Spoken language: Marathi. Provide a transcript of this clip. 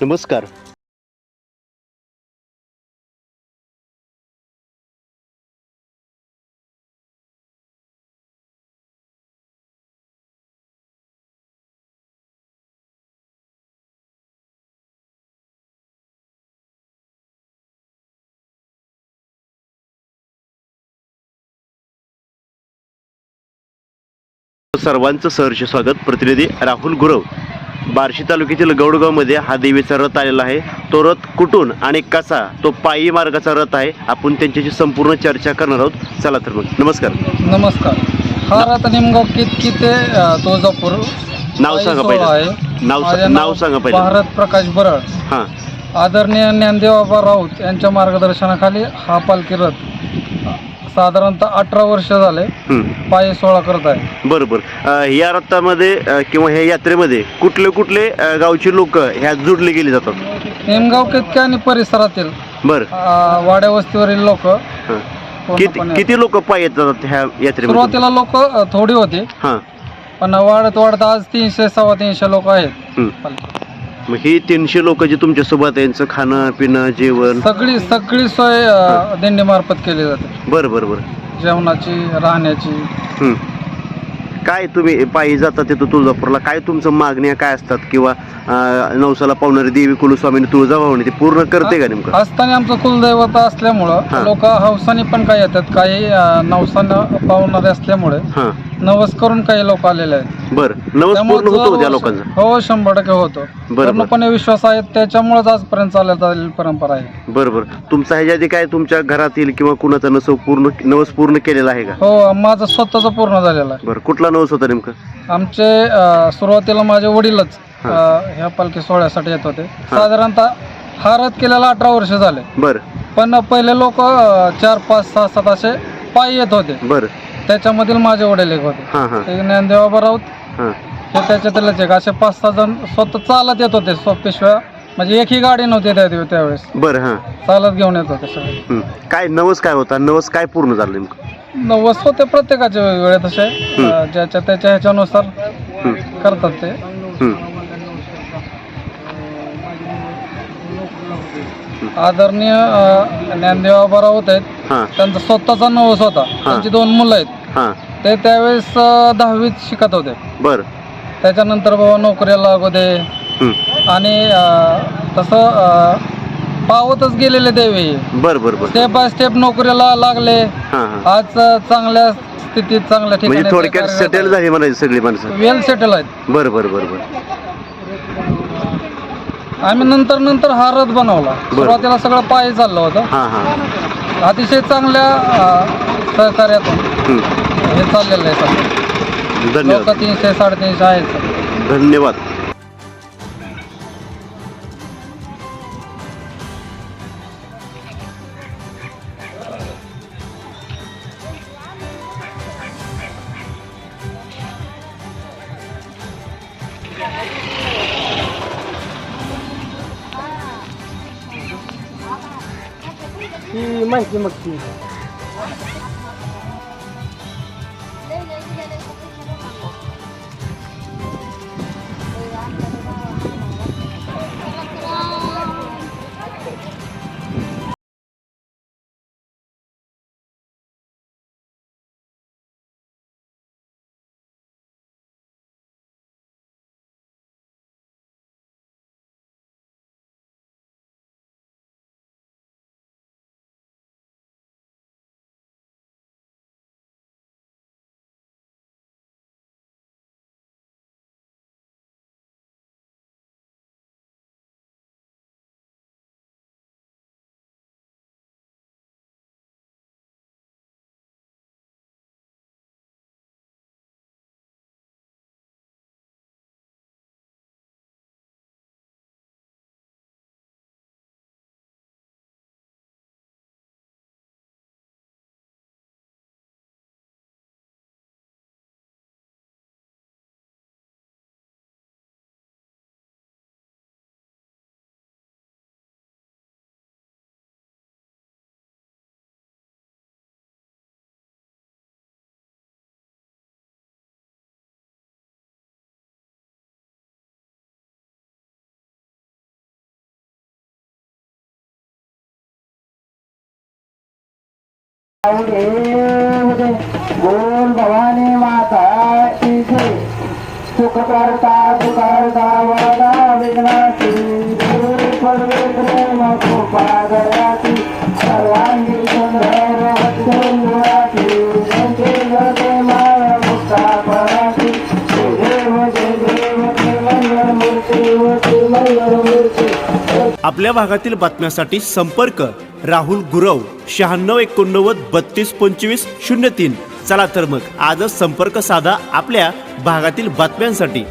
नमस्कार. सर्वांचं सहर्ष स्वागत. प्रतिनिधी राहुल गुरव. बार्शी तालुक्यातील गौडगावमध्ये हा देवीचा रथ आलेला आहे. तो रथ कुठून आणि कसा, तो पायी मार्गाचा रथ आहे. आपण त्यांच्याशी संपूर्ण चर्चा करणार आहोत. चला तर मग. नमस्कार. नमस्कार. हा रथ निमगाव कितकी ते तुळजापूर नाव सांगा सोहळा पहिलं. आहे. नाव माझे नाव सांगा पहिलं. भारत प्रकाश बरळ. हां. आदरणीय ज्ञानदेवबाबा राऊत यांच्या मार्गदर्शनाखाली हा पालखी रथ साधारणतः 18 वर्ष झाले पायी सोहळा करत आहे. बरोबर. या रथामध्ये किंवा ह्या यात्रेमध्ये कुठले कुठले गावची लोक ह्यात जोडले गेले जातात? निमगाव कितके आणि परिसरातील बरं. वाड्या वस्तीवरील लोक. किती लोक पायी येतात ह्या यात्रेमध्ये? सुरुवातीला लोक थोडी होती, हां. पण वाढत वाढत आज 300 350 लोक आहेत. मग ही 300 लोक जे तुमच्या सोबत यांचं खाणं पिणं जेवण सगळी सोय दिंडी मार्फत केली जाते. बरं बरं बरं. जेवणाची, राहण्याची. काय तुम्ही पायी जाता तिथं तुळजापूरला, काय तुमचं मागण्या काय असतात? किंवा नवसाला पावणारी देवी कुलस्वामीने तुळजाभवानी ते पूर्ण करते का नेमकं? असताना आमचं कुलदैवत असल्यामुळं लोक हौसाने पण काही येतात, काही नवसानं पावणारे असल्यामुळे नवस करून काही लोक आलेले आहेत. बरं. नवस पूर्ण होतो त्या लोकांचा? हो, 100% होतो. पूर्णपणे विश्वास आहे, त्याच्यामुळेच आजपर्यंत चालत आलेली परंपरा आहे. बरोबर. तुमचा ह्याच्या आधी काय तुमच्या घरातील किंवा कुणाचा नवस पूर्ण केलेला आहे का? हो, माझं स्वतःच पूर्ण झालेलं आहे. बरं. कुठला नवस होता नेमकं? आमचे सुरुवातीला माझे वडीलच ह्या पालखी सोहळ्यासाठी येत होते. साधारणतः हा रथ केलेला 18 वर्ष झाले. बरं. पण पहिले लोक 4, 5, 6, 7 असे पायी येत होते. बरं. त्याच्यामधील माझे वडील एक होते, ते ज्ञानदेवबाबा राऊत. हे त्याच्यातीलच एक. असे 5-6 जण स्वतः चालत येत होते. पिशव्या म्हणजे एकही गाडी नव्हती त्यावेळेस. बरं. हां. चालत घेऊन येत होते सगळे. काय नवस काय होता? नवस काय पूर्ण झालं नेमकं? नवस होते प्रत्येकाचे वेगवेगळे तसे, ज्याच्या त्याच्या ह्याच्यानुसार करतात ते. आदरणीय ज्ञानदेवबाबा राऊत आहेत, त्यांचा स्वतःचा नवस होता. त्यांची 2 मुलं आहेत. ते त्यावेळेस 10वीत शिकत होते. बरं. त्याच्यानंतर बाबा नोकरीला लागू दे आणि तसं पावतच गेलेले देवी. बरं. स्टेप बाय स्टेप नोकरीला लागले. आज चांगल्या स्थितीत, चांगल्या म्हणजे ठिकाणी थोडक्यात सेटल झाली म्हणायची सगळी माणसं. वेल सेटल आहेत. बरं. आम्ही नंतर हा रथ बनवला. सुरुवातीला सगळं पायी चाललं होतं. अतिशय चांगल्या सहकार्यातून हे चाललेलं आहे सगळं. धन्यवाद. लोक 300 350 आहेत. धन्यवाद. ही माहिती मग ती बोल भवानी माता की जय. सुख करता दुखहर्ता वरदा विघ्नाची गुरु सर्वे प्रेम कृपा दयाची सर्वांगी सुंदर वत्सलाची जय जय माय मुक्ता पराची जय देव मूर्ती. आपल्या भागातील बातम्यासाठी संपर्क राहुल गुरव 9689322503. चला तर मग आजच संपर्क साधा आपल्या भागातील बातम्यांसाठी.